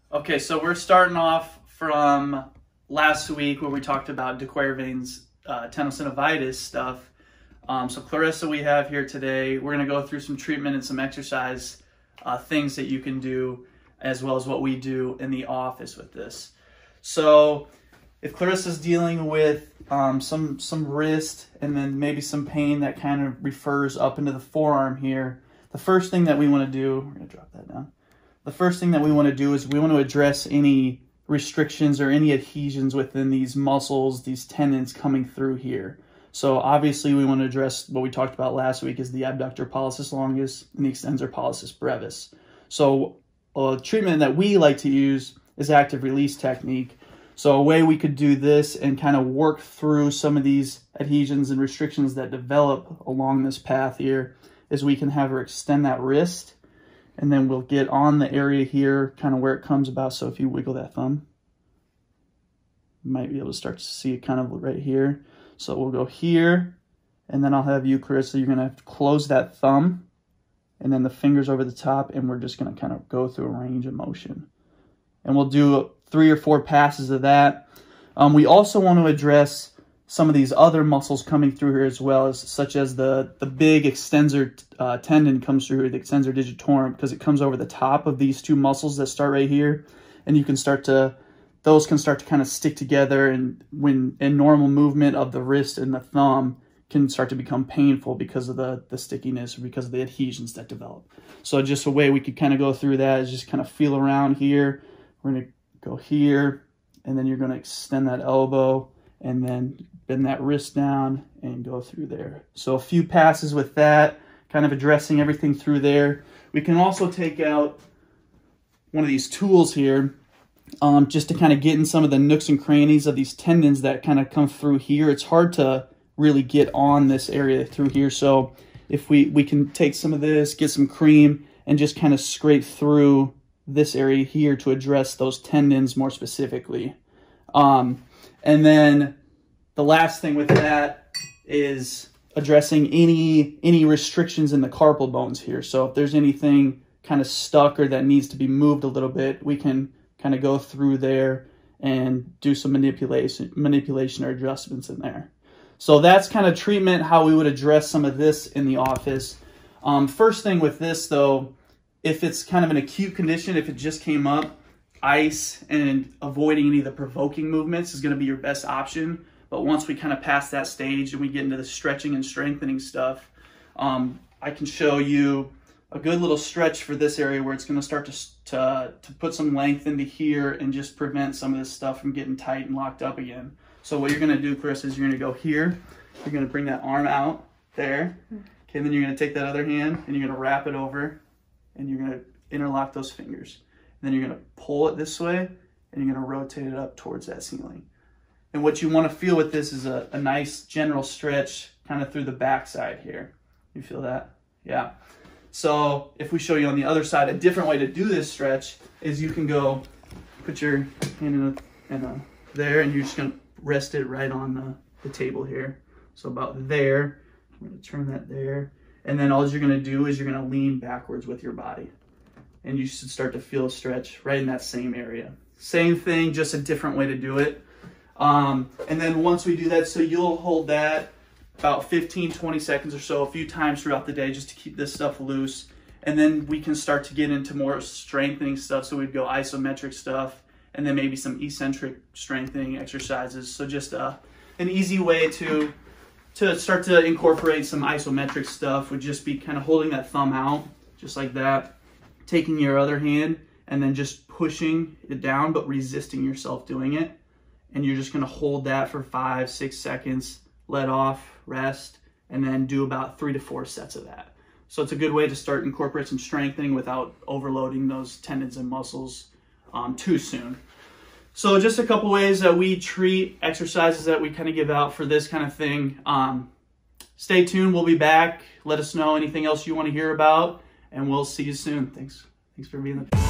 Okay, so we're starting off from last week where we talked about Quervain's tenosynovitis stuff. So Clarissa we have here today. We're going to go through some treatment and some exercise things that you can do, as well as what we do in the office with this. So if Clarissa's dealing with some wrist and then maybe some pain that kind of refers up into the forearm here, the first thing that we want to do, we're going to drop that down. The first thing that we want to do is we want to address any restrictions or any adhesions within these muscles, these tendons coming through here. So obviously we want to address what we talked about last week is the abductor pollicis longus and the extensor pollicis brevis. So a treatment that we like to use is active release technique. So a way we could do this and kind of work through some of these adhesions and restrictions that develop along this path here is we can have her extend that wrist, and then we'll get on the area here, kind of where it comes about. So if you wiggle that thumb, you might be able to start to see it kind of right here. So we'll go here, and then I'll have you, Clarissa, you're gonna have to close that thumb, and then the fingers over the top, and we're just gonna kind of go through a range of motion. And we'll do 3 or 4 passes of that. We also want to address some of these other muscles coming through here as well, such as the big extensor tendon comes through here, the extensor digitorum, because it comes over the top of these 2 muscles that start right here, and you can start to, those can start to kind of stick together, and when in normal movement of the wrist and the thumb can start to become painful because of the stickiness or because of the adhesions that develop. So just a way we could kind of go through that is just kind of feel around here. We're going to go here, and then you're going to extend that elbow and then bend that wrist down and go through there. So a few passes with that, kind of addressing everything through there. We can also take out one of these tools here just to kind of get in some of the nooks and crannies of these tendons that kind of come through here. It's hard to really get on this area through here. So if we can take some of this, get some cream, and just kind of scrape through this area here to address those tendons more specifically. And then the last thing with that is addressing any restrictions in the carpal bones here. So if there's anything kind of stuck or that needs to be moved a little bit, we can kind of go through there and do some manipulation or adjustments in there. So that's kind of treatment, how we would address some of this in the office. First thing with this though, if it's kind of an acute condition, if it just came up, ice and avoiding any of the provoking movements is going to be your best option. But once we kind of pass that stage and we get into the stretching and strengthening stuff, I can show you a good little stretch for this area where it's going to start to put some length into here and just prevent some of this stuff from getting tight and locked up again. So what you're going to do, Chris, is you're going to go here. You're going to bring that arm out there. Okay, then you're going to take that other hand and you're going to wrap it over, and you're going to interlock those fingers. And then you're going to pull it this way, and you're going to rotate it up towards that ceiling. And what you want to feel with this is a nice general stretch kind of through the backside here. You feel that? Yeah. So if we show you on the other side, a different way to do this stretch is you can go put your hand in there, and you're just going to rest it right on the table here. So about there. I'm going to turn that there. And then all you're going to do is you're going to lean backwards with your body. And you should start to feel a stretch right in that same area. Same thing, just a different way to do it. And then once we do that, so you'll hold that about 15-20 seconds or so, a few times throughout the day, just to keep this stuff loose. And then we can start to get into more strengthening stuff. So we'd go isometric stuff, and then maybe some eccentric strengthening exercises. So just an easy way to start to incorporate some isometric stuff would just be kind of holding that thumb out, just like that. Taking your other hand and then just pushing it down, but resisting yourself doing it. And you're just going to hold that for 5-6 seconds, let off, rest, and then do about 3 to 4 sets of that. So it's a good way to start incorporate some strengthening without overloading those tendons and muscles too soon. So just a couple ways that we treat exercises that we kind of give out for this kind of thing. Stay tuned. We'll be back. Let us know anything else you want to hear about, and we'll see you soon. Thanks for being there.